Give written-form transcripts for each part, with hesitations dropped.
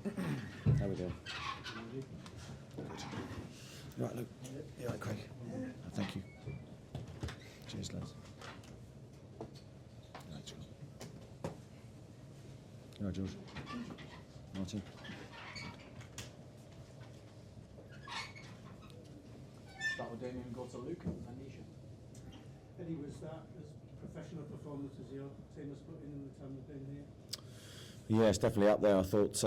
How we doing? You right, Luke? You right, Craig? Thank you. Cheers, lads. You right, George? You right, George? Martin? Start with Damien and go to Luke and Nisha. Eddie, was that as professional performance as your team has put in the time you've been here? Yeah, it's definitely up there. I thought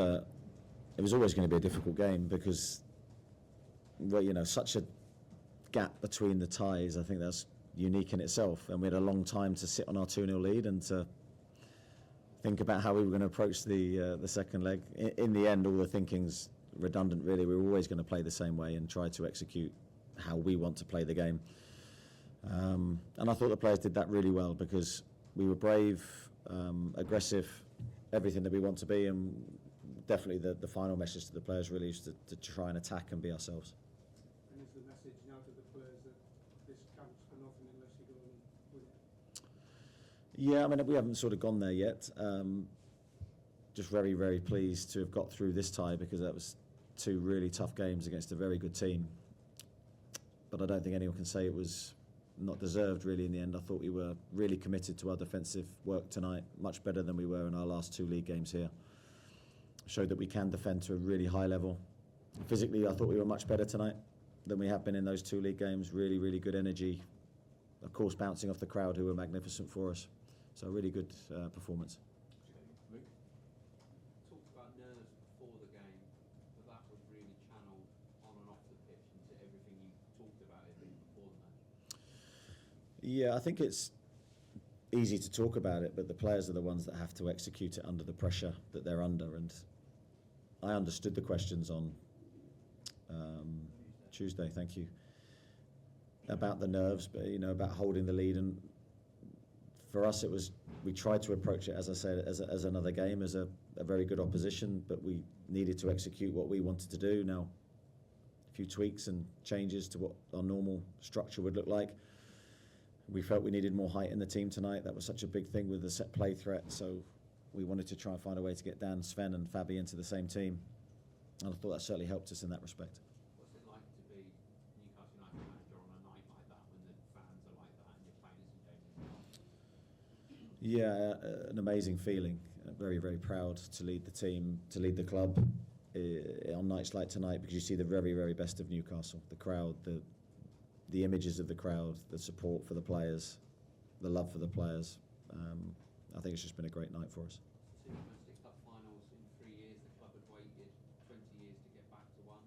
it was always going to be a difficult game because, well, you know, such a gap between the ties. I think that's unique in itself, and we had a long time to sit on our 2-0 lead and to think about how we were going to approach the second leg. In the end, all the thinking's redundant, really. We were always going to play the same way and try to execute how we want to play the game. And I thought the players did that really well because we were brave, aggressive, everything that we want to be, and definitely the final message to the players really is to try and attack and be ourselves. And is the message now to the players that this counts for nothing unless you go and win it? Yeah, I mean, we haven't sort of gone there yet. Just very, very pleased to have got through this tie because that was 2 really tough games against a very good team. But I don't think anyone can say it was not deserved really in the end. I thought we were really committed to our defensive work tonight, much better than we were in our last 2 league games here. Showed that we can defend to a really high level. Physically, I thought we were much better tonight than we have been in those 2 league games. Really, really good energy. Of course, bouncing off the crowd who were magnificent for us. So really good performance. Luke? Talked about nerves before the game, but that was really channeled on and off the pitch into everything you talked about it being before the match. Yeah, I think it's easy to talk about it, but the players are the ones that have to execute it under the pressure that they're under. And I understood the questions on Tuesday, thank you, about the nerves, but you know, about holding the lead. And for us, it was, we tried to approach it, as I said, as another game, as a very good opposition, but we needed to execute what we wanted to do. Now, a few tweaks and changes to what our normal structure would look like. We felt we needed more height in the team tonight. That was such a big thing with the set play threat, so we wanted to try and find a way to get Dan, Sven and Fabi into the same team. And I thought that certainly helped us in that respect. What's it like to be Newcastle United manager on a night like that when the fans are like that and you're playing as a James? Yeah, an amazing feeling. Very, very proud to lead the team, to lead the club on nights like tonight, because you see the very, very best of Newcastle. The crowd, the images of the crowd, the support for the players, the love for the players. I think it's just been a great night for us. 2 domestic cup finals in 3 years. The club had waited 20 years to get back to one.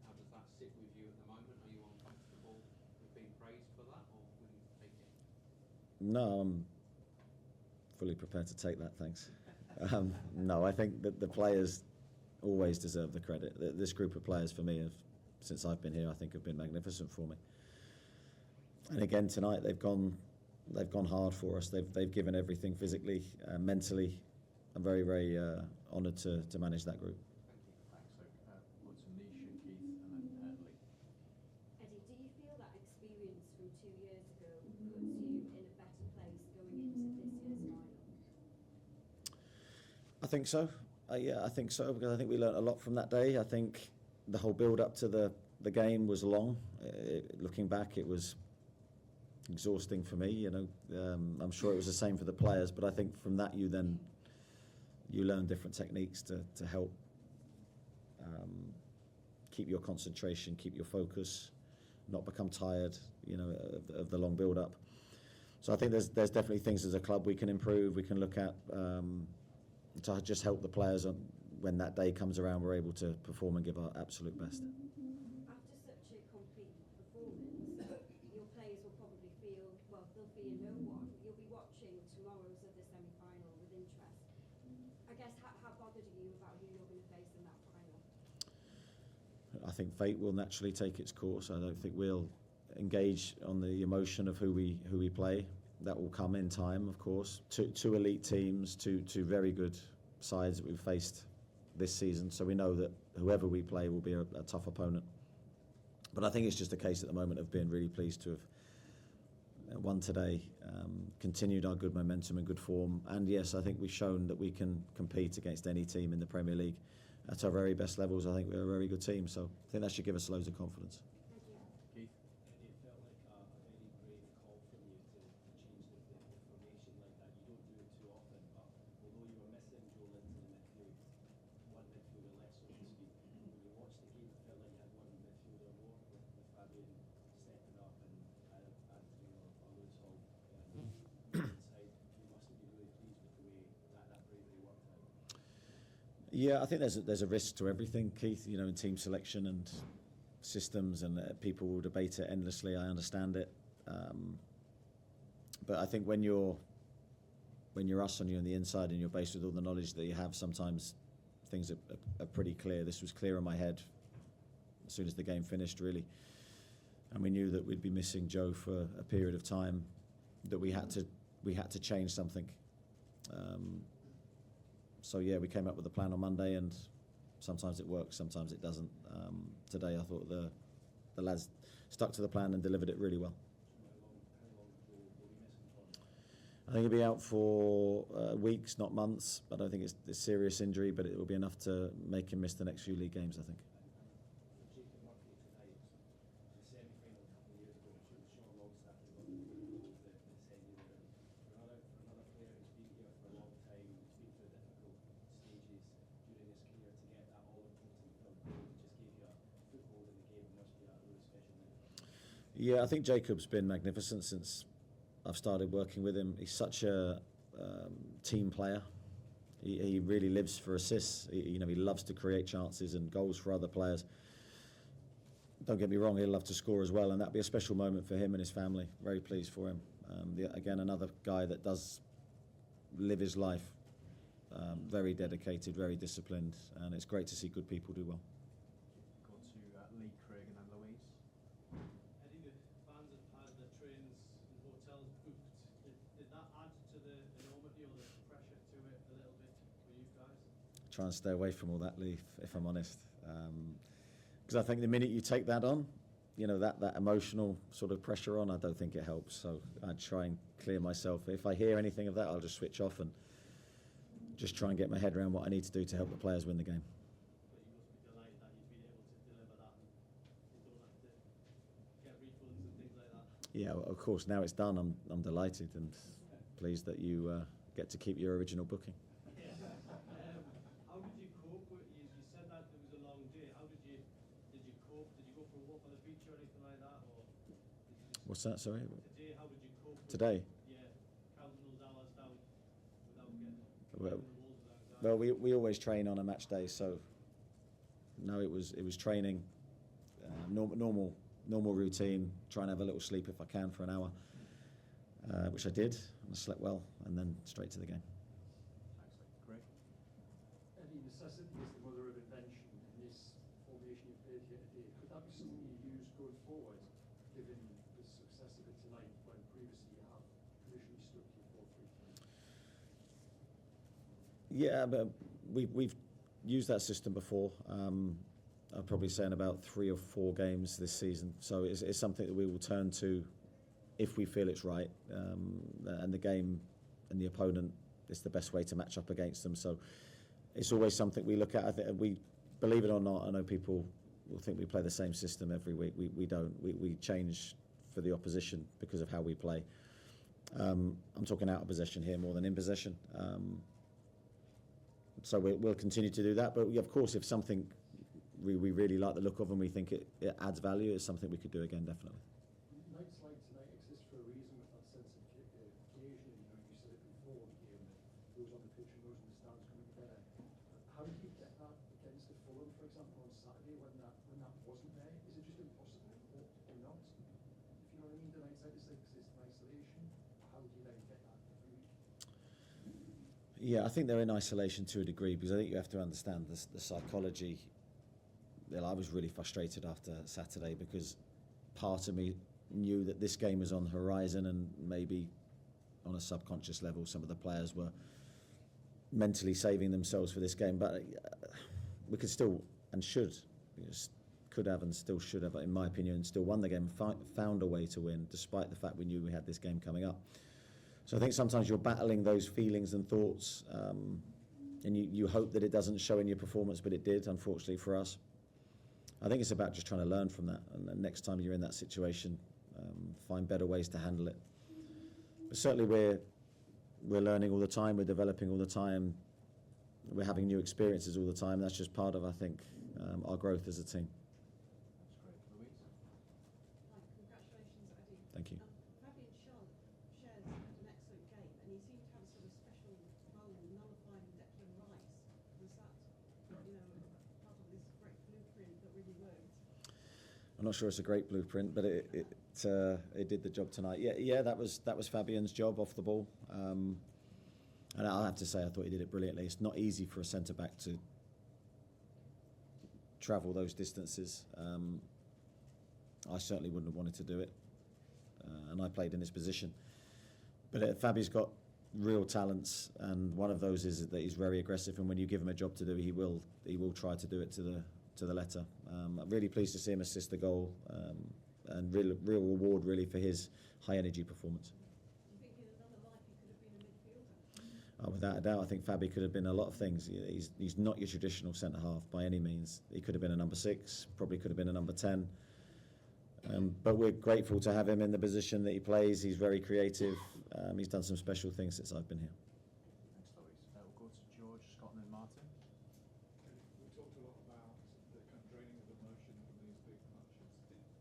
How does that sit with you at the moment? Are you uncomfortable with being praised for that, or will you take it? No, I'm fully prepared to take that, thanks. No, I think that the players always deserve the credit. This group of players for me, since I've been here, I think have been magnificent for me. And again tonight, they've gone hard for us. They've given everything physically, mentally. I'm very, very honoured to manage that group. Thank you. Thanks, Luke. What's Nisha, Keith, and then Lee? Eddie, do you feel that experience from 2 years ago puts you in a better place going into this year's final? I think so. Yeah, I think so, because I think we learnt a lot from that day. I think the whole build up to the game was long. Looking back, it was exhausting for me. You know, I'm sure it was the same for the players. But I think from that you learn different techniques to help keep your concentration, keep your focus, not become tired. You know, of the long build up. So I think there's definitely things as a club we can improve. We can look at to just help the players when that day comes around. We're able to perform and give our absolute best. After such a complete performance, your players will probably feel, well, they'll fear no one. You'll be watching tomorrow's of the semi-final with interest. I guess, how bothered are you about who you're going to face in that final? I think fate will naturally take its course. I don't think we'll engage on the emotion of who we play. That will come in time, of course. Two elite teams, two very good sides that we've faced this season. So we know that whoever we play will be a tough opponent. But I think it's just a case at the moment of being really pleased to have won today, continued our good momentum and good form. And yes, I think we've shown that we can compete against any team in the Premier League. at our very best levels, I think we're a very good team. So I think that should give us loads of confidence. Thank you. Keith? It felt like a very brave call from you to change the formation like that. You don't do it too often, but although you were missing Joe Linton in midfield, one midfielder less, so to speak, when you watched the game, it felt like you had one midfielder more with Fabian stepping up and Anthony or Lewis Hall inside. You must have been really pleased with the way that bravery worked out. Yeah, I think there's a risk to everything, Keith. You know, in team selection and systems, and people will debate it endlessly. I understand it, but I think when you're us on you on the inside and you're based with all the knowledge that you have, sometimes things are pretty clear. This was clear in my head as soon as the game finished, really, and we knew that we'd be missing Joe for a period of time. That we had to change something. So yeah, we came up with a plan on Monday, and sometimes it works, sometimes it doesn't. Today I thought the lads stuck to the plan and delivered it really well. How long will we miss him for? I think he'll be out for weeks, not months. I don't think it's a serious injury, but it will be enough to make him miss the next few league games, I think. For Jacob Murphy tonight, the semi-final a couple of years ago, Sean Longstaff was one of the goals that sent you there. For another player who's been here for a long time, who's been through difficult stages during his career, to get that all-important third goal that just gave you a foothold in the game must be a really special night. Yeah, I think Jacob's been magnificent since I've started working with him. He's such a team player. He really lives for assists. He loves to create chances and goals for other players. Don't get me wrong, he'll love to score as well, and that'd be a special moment for him and his family. Very pleased for him. Again, another guy that does live his life. Very dedicated, very disciplined, and it's great to see good people do well. Go to Lee, Craig and then Louise. Eddie, the fans have had their trains and hotels booked. Did that add to the enormity or the pressure to it a little bit for you guys? Try and stay away from all that, Lee, if I'm honest. Because I think the minute you take that on, that emotional sort of pressure on, I don't think it helps. So I'd try and clear myself. If I hear anything of that, I'll just switch off and just try and get my head around what I need to do to help the players win the game. But you must be delighted that you've been able to deliver that and you don't have to get refunds and things like that. Yeah, well, of course, now it's done. I'm delighted and pleased that you get to keep your original booking. How did you cope with you said that it was a long day. How did you cope? Did you go for a walk on the beach or anything like that, or did you just What's that, sorry? today? How did you cope with Today? Yeah, counting those hours down without getting Well, the walls without anxiety. Well, we always train on a match day, so no, it was training, normal routine. Try and have a little sleep if I can for an hour, which I did. And I slept well, and then straight to the game. Thanks, Lee. Craig? Any necessity is the mother of invention in this formation you played here today. Could that be something you use going forward, given the success of it tonight, when previously you have traditionally stuck to your 4-3-3? Yeah, but we've used that system before. I'll probably say in about 3 or 4 games this season. So it's something that we will turn to if we feel it's right, and the game and the opponent is the best way to match up against them. So it's always something we look at. I think we, believe it or not, I know people will think we play the same system every week. We don't. We change for the opposition because of how we play. I'm talking out of possession here more than in possession. So we'll continue to do that. But of course, if something we really like the look of and we think it adds value, it's something we could do again, definitely. Nights like tonight exist for a reason, with that sense of occasion. You said it before the game, that those on the pitch and those in the stands coming together. How did you get that against the Fulham, for example, on Saturday when that wasn't there? Is it just impossible or not? If you know what I mean, the nights like this exist in isolation. How do you then get that every week? Yeah, I think they're in isolation to a degree, because I think you have to understand the psychology. I was really frustrated after Saturday because part of me knew that this game was on the horizon, and maybe on a subconscious level some of the players were mentally saving themselves for this game. But we could still and could have and still should have, in my opinion, still won the game, found a way to win, despite the fact we knew we had this game coming up. So I think sometimes you're battling those feelings and thoughts and you hope that it doesn't show in your performance, but it did, unfortunately for us. I think it's about just trying to learn from that, and then next time you're in that situation, find better ways to handle it. But certainly we're learning all the time, we're developing all the time, we're having new experiences all the time. That's just part of, I think, our growth as a team. That's great. Louise? Hi, congratulations, Eddie. Thank you. Fabian Shares had an excellent game, and he seemed to have a sort of special role in nullifying Declan Rice. Was that, part of this great blueprint that really worked? I'm not sure it's a great blueprint, but it did the job tonight. Yeah, that was Fabian's job off the ball. And I have to say, I thought he did it brilliantly. It's not easy for a centre-back to travel those distances. I certainly wouldn't have wanted to do it, and I played in his position. But Fabi's got real talents, and one of those is that he's very aggressive, and when you give him a job to do, he will try to do it to the letter. I'm really pleased to see him assist the goal, and real reward really for his high energy performance. Do you think in another life he could have been a midfielder? Without a doubt, I think Fabi could have been a lot of things. He's not your traditional centre half by any means. He could have been a number 6, probably could have been a number 10. But we're grateful to have him in the position that he plays. He's very creative. He's done some special things since I've been here. Thanks, Louise. We'll go to George, Scott and then Martin. We talked a lot about the kind of draining of emotion from these big matches.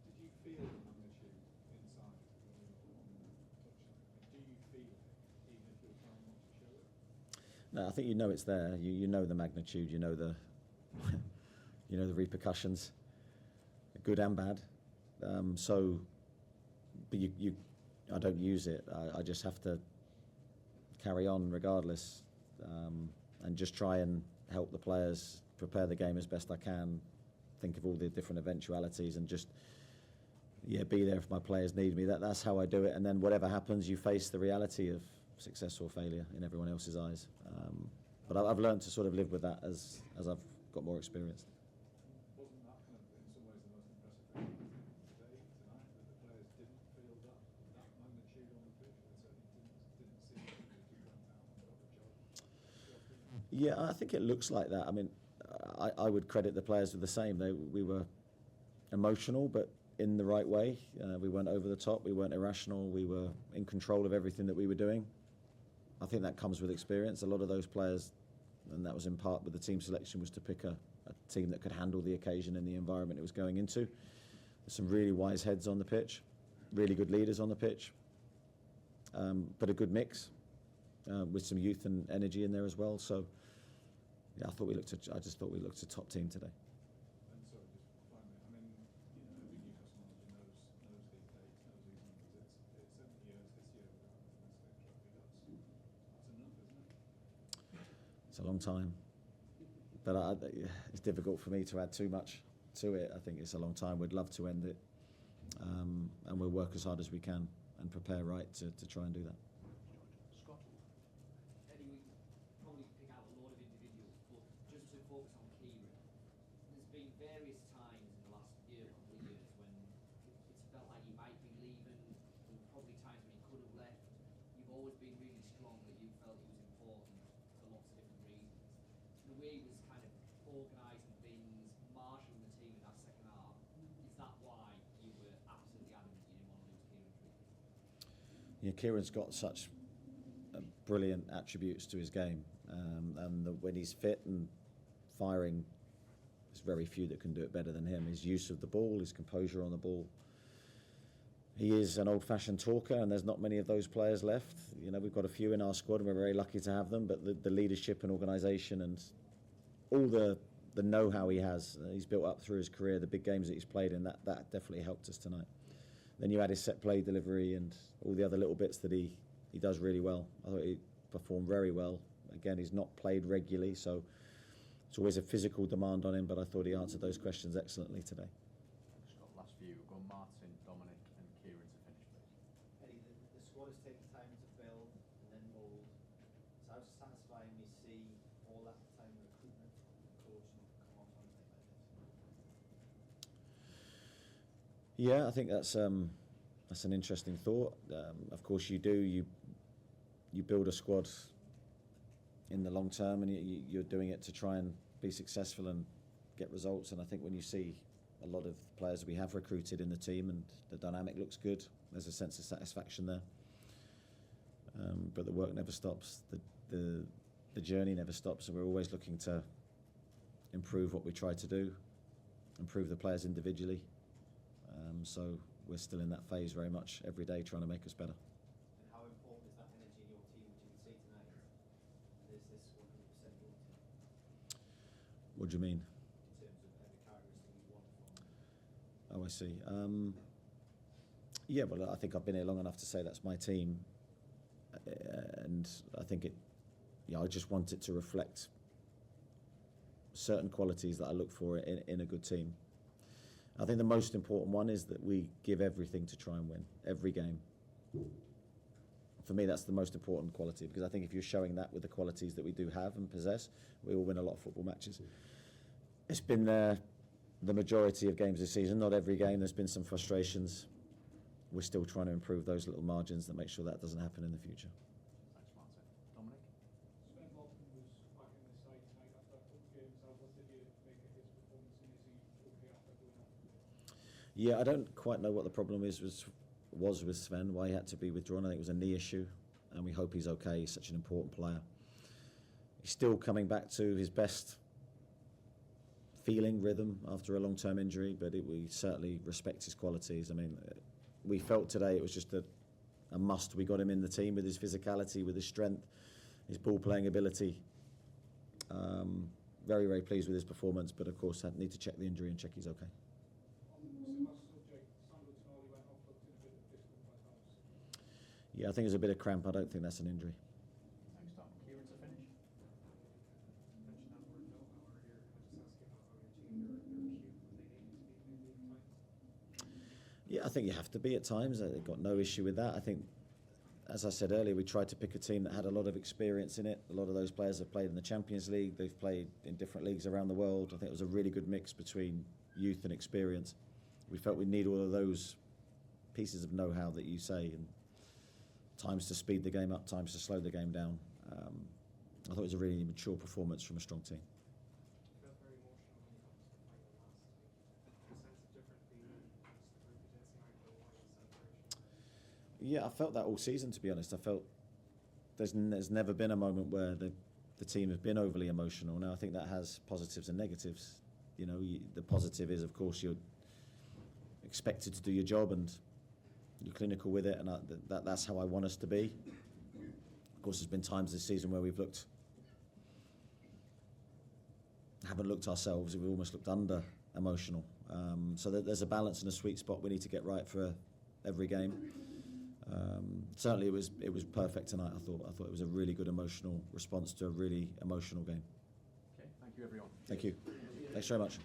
Did you feel the magnitude inside when you were on the touchline? Do you feel it, even if you're trying not to show it? No, I think you know it's there. You know the magnitude. You know the you know the repercussions, good and bad. But I don't use it. I just have to carry on regardless, and just try and help the players prepare the game as best I can. Think of all the different eventualities and just be there if my players need me. That's how I do it. And then whatever happens, you face the reality of success or failure in everyone else's eyes. But I've learned to sort of live with that as I've got more experience. Wasn't that kind of, in some ways, the most impressive thing tonight, that the players didn't feel that magnitude on the pitch? They certainly didn't see it when they went out and got the job. Yeah, I think it looks like that. I mean, I would credit the players with the same. We were emotional, but in the right way. We weren't over the top. We weren't irrational. We were in control of everything that we were doing. I think that comes with experience. A lot of those players, and that was in part with the team selection, was to pick a team that could handle the occasion and the environment it was going into. There's some really wise heads on the pitch, really good leaders on the pitch, but a good mix with some youth and energy in there as well. So, yeah, I just thought we looked a top team today. And so, just finally, I mean, every Newcastle manager knows these dates, knows these numbers. It's 70 years this year without a domestic trophy. That's enough, isn't it? It's a long time, but it's difficult for me to add too much to it. I think it's a long time. We'd love to end it, and we'll work as hard as we can and prepare right to try and do that. Scott? Eddie, we probably pick out a lot of individuals, but just to focus on Kieran, there's been various times in the last couple of years when it's felt like you might be leaving, and probably times when you could have left. You've always been really strong that you felt it was important for lots of different reasons. The way he was kind of organising things, marshalling the team in that second half, is that why you were absolutely adamant you didn't want to lose Kieran Trippier? Yeah, Kieran's got such brilliant attributes to his game, and when he's fit and firing, there's very few that can do it better than him. His use of the ball, his composure on the ball. He is an old-fashioned talker, and there's not many of those players left. We've got a few in our squad, and we're very lucky to have them. But the leadership and organisation and all the know-how he's built up through his career, the big games that he's played in, that definitely helped us tonight. Then you add his set play delivery and all the other little bits that he does really well. I thought he performed very well. Again, he's not played regularly, so it's always a physical demand on him, but I thought he answered those questions excellently today. Scott, last few. We've got Martin, Dominic and Kieran to finish, please. Eddie, the squad has taken time to build and then mould. So how satisfying we see all that time recruitment, coaching come off on a night like this? Yeah, I think that's an interesting thought. Of course, you build a squad in the long term, and you're doing it to try and be successful and get results. And I think when you see a lot of players we have recruited in the team and the dynamic looks good, there's a sense of satisfaction there. But the work never stops. The journey never stops, and we're always looking to improve what we try to do, improve the players individually. So we're still in that phase very much every day, trying to make us better. And how important is that energy in your team, which you can see tonight? Is this 100% your team? What do you mean? In terms of every characteristic you want from? Oh, I see. Yeah, well, I think I've been here long enough to say that's my team, and I think I just want it to reflect certain qualities that I look for in a good team. I think the most important one is that we give everything to try and win every game. For me, that's the most important quality, because I think if you're showing that with the qualities that we do have and possess, we will win a lot of football matches. It's been there the majority of games this season, not every game. There's been some frustrations. We're still trying to improve those little margins that make sure that doesn't happen in the future. Thanks, Martin. Dominic? Sven Botman was back in the side tonight after a couple of games. What did you make of his performance, and is he okay after going off? Yeah, I don't quite know what the problem was with Sven, why he had to be withdrawn. I think it was a knee issue, and we hope he's okay. He's such an important player. He's still coming back to his best feeling, rhythm after a long-term injury, but we certainly respect his qualities. I mean, we felt today it was just a must. We got him in the team with his physicality, with his strength, his ball-playing ability. Very, very pleased with his performance, but of course, I need to check the injury and check he's okay. Yeah, I think it's a bit of cramp. I don't think that's an injury. Thanks, Tom. Kieran to finish. Yeah, I think you have to be at times. I've got no issue with that. I think, as I said earlier, we tried to pick a team that had a lot of experience in it. A lot of those players have played in the Champions League. They've played in different leagues around the world. I think it was a really good mix between youth and experience. We felt we need all of those pieces of know-how that you say, and times to speed the game up, times to slow the game down. I thought it was a really mature performance from a strong team. You felt very emotional when you got to the final last week. Did you sense it differently as the group against United or was it celebration? Yeah, I felt that all season, to be honest. I felt there's never been a moment where the team have been overly emotional. Now, I think that has positives and negatives. You know, the positive is, of course, you're expected to do your job and you're clinical with it, and that's how I want us to be. Of course, there's been times this season where we've haven't looked ourselves, we've almost looked under emotional. So there's a balance and a sweet spot we need to get right for every game. Certainly it was perfect tonight. I thought it was a really good emotional response to a really emotional game. Okay, thank you everyone. Thank you. Thanks very much.